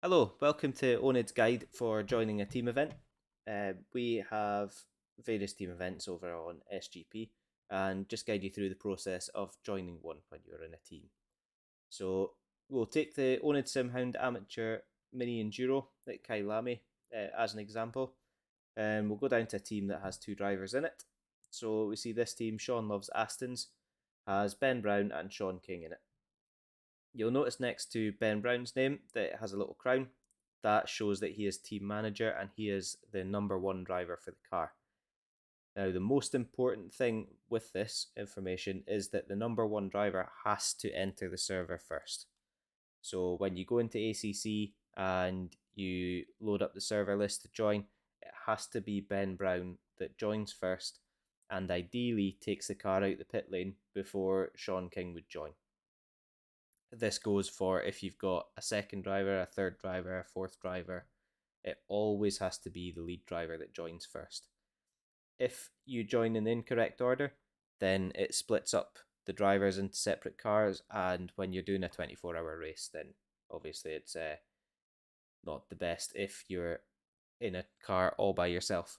Hello, welcome to Onid's guide for joining a team event. We have various team events over on SGP and just guide you through the process of joining one when you're in a team. So we'll take the Onid Simhound Amateur Mini Enduro at Kailami as an example, and we'll go down to a team that has two drivers in it. So we see this team, Sean Loves Astons, has Ben Brown and Sean King in it. You'll notice next to Ben Brown's name that it has a little crown. That shows that he is team manager and he is the number one driver for the car. Now, the most important thing with this information is that the number one driver has to enter the server first. So when you go into ACC and you load up the server list to join, it has to be Ben Brown that joins first and ideally takes the car out the pit lane before Sean King would join. This goes for if you've got a second driver, a third driver, a fourth driver. It always has to be the lead driver that joins first. If you join in the incorrect order, then it splits up the drivers into separate cars, and when you're doing a 24-hour race, then obviously it's not the best if you're in a car all by yourself.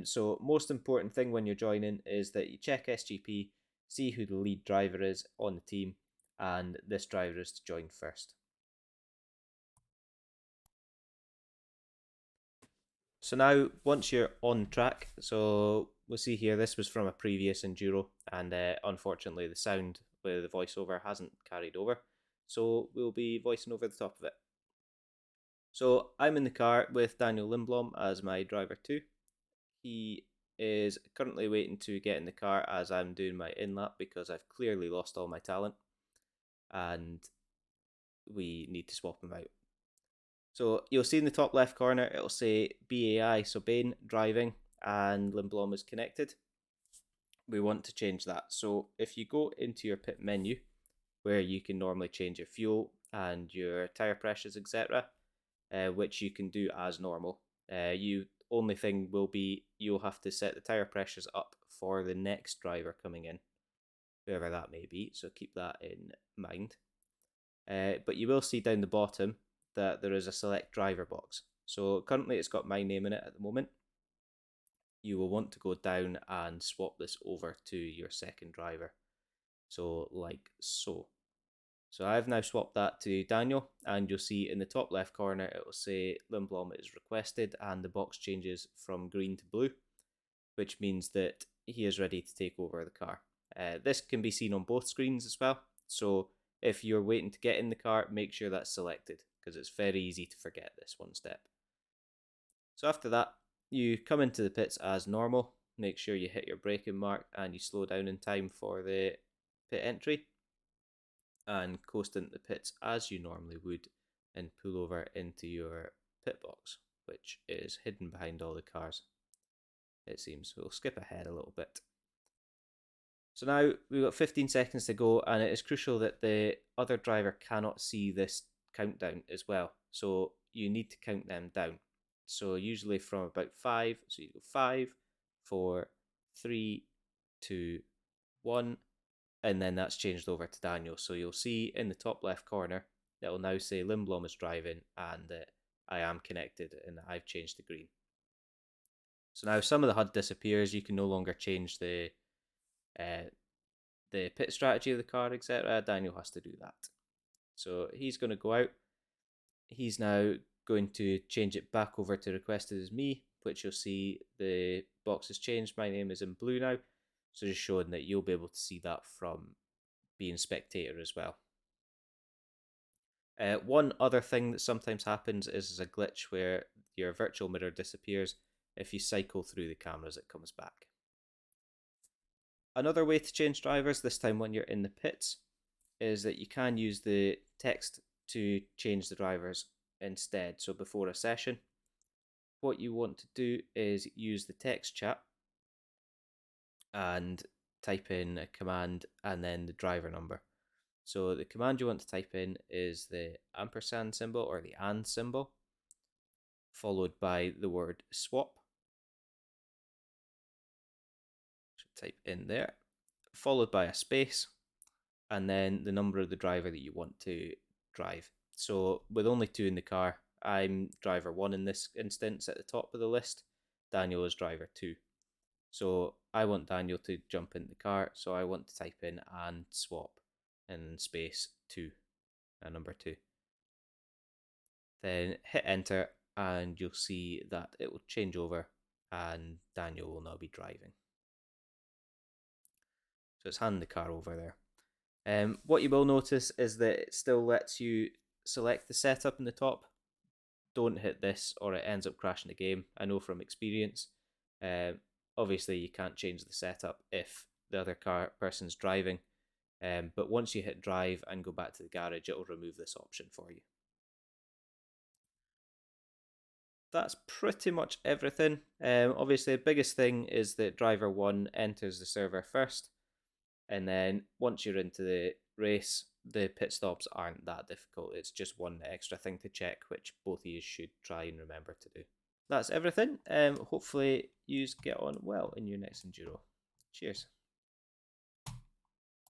So most important thing when you're joining is that you check SGP, see who the lead driver is on the team, and this driver is to join first. So now, once you're on track, so we'll see here, this was from a previous Enduro, and unfortunately the sound with the voiceover hasn't carried over, so we'll be voicing over the top of it. So I'm in the car with Daniel Lindblom as my driver too. He is currently waiting to get in the car as I'm doing my in-lap because I've clearly lost all my talent, and we need to swap him out. So you'll see in the top left corner, it'll say BAI, so Bain driving, and Lindblom is connected. We want to change that. So if you go into your pit menu, where you can normally change your fuel and your tire pressures, etc., which you can do as normal. You only thing will be you'll have to set the tire pressures up for the next driver coming in, whoever that may be. So keep that in mind. But you will see down the bottom that there is a select driver box. So currently it's got my name in it at the moment. You will want to go down and swap this over to your second driver. So like so. So I've now swapped that to Daniel, and you'll see in the top left corner it will say Lindblom is requested, and the box changes from green to blue, which means that he is ready to take over the car. This can be seen on both screens as well, so if you're waiting to get in the car, make sure that's selected, because it's very easy to forget this one step. So after that, you come into the pits as normal, make sure you hit your braking mark and you slow down in time for the pit entry, and coast into the pits as you normally would and pull over into your pit box, which is hidden behind all the cars, it seems. We'll skip ahead a little bit. So now we've got 15 seconds to go, and it is crucial that the other driver cannot see this countdown as well. So you need to count them down. So usually from about 5, so you go 5, 4, 3, 2, 1, and then that's changed over to Daniel. So you'll see in the top left corner, it will now say Lindblom is driving and I am connected and I've changed to green. So now some of the HUD disappears. You can no longer change the pit strategy of the car, etc. Daniel has to do that. So he's going to go out. He's now going to change it back over to requested as me, which you'll see the box has changed. My name is in blue now. So just showing that you'll be able to see that from being spectator as well. One other thing that sometimes happens is a glitch where your virtual mirror disappears. If you cycle through the cameras, it comes back. Another way to change drivers, this time when you're in the pits, is that you can use the text to change the drivers instead. So before a session, what you want to do is use the text chat and type in a command and then the driver number. So the command you want to type in is the ampersand symbol or the and symbol, followed by the word swap. So type in there, followed by a space, and then the number of the driver that you want to drive. So with only 2 in the car, I'm driver 1 in this instance at the top of the list. Daniel is driver 2. So I want Daniel to jump in the car, so I want to type in and swap in space 2, number 2. Then hit enter and you'll see that it will change over and Daniel will now be driving. So it's handing the car over there. What you will notice is that it still lets you select the setup in the top. Don't hit this or it ends up crashing the game. I know from experience. Obviously you can't change the setup if the other person's driving, but once you hit drive and go back to the garage, it will remove this option for you. That's pretty much everything. Obviously the biggest thing is that driver 1 enters the server first, and then once you're into the race, the pit stops aren't that difficult. It's just one extra thing to check, which both of you should try and remember to do. That's everything. Hopefully you get on well in your next enduro. Cheers.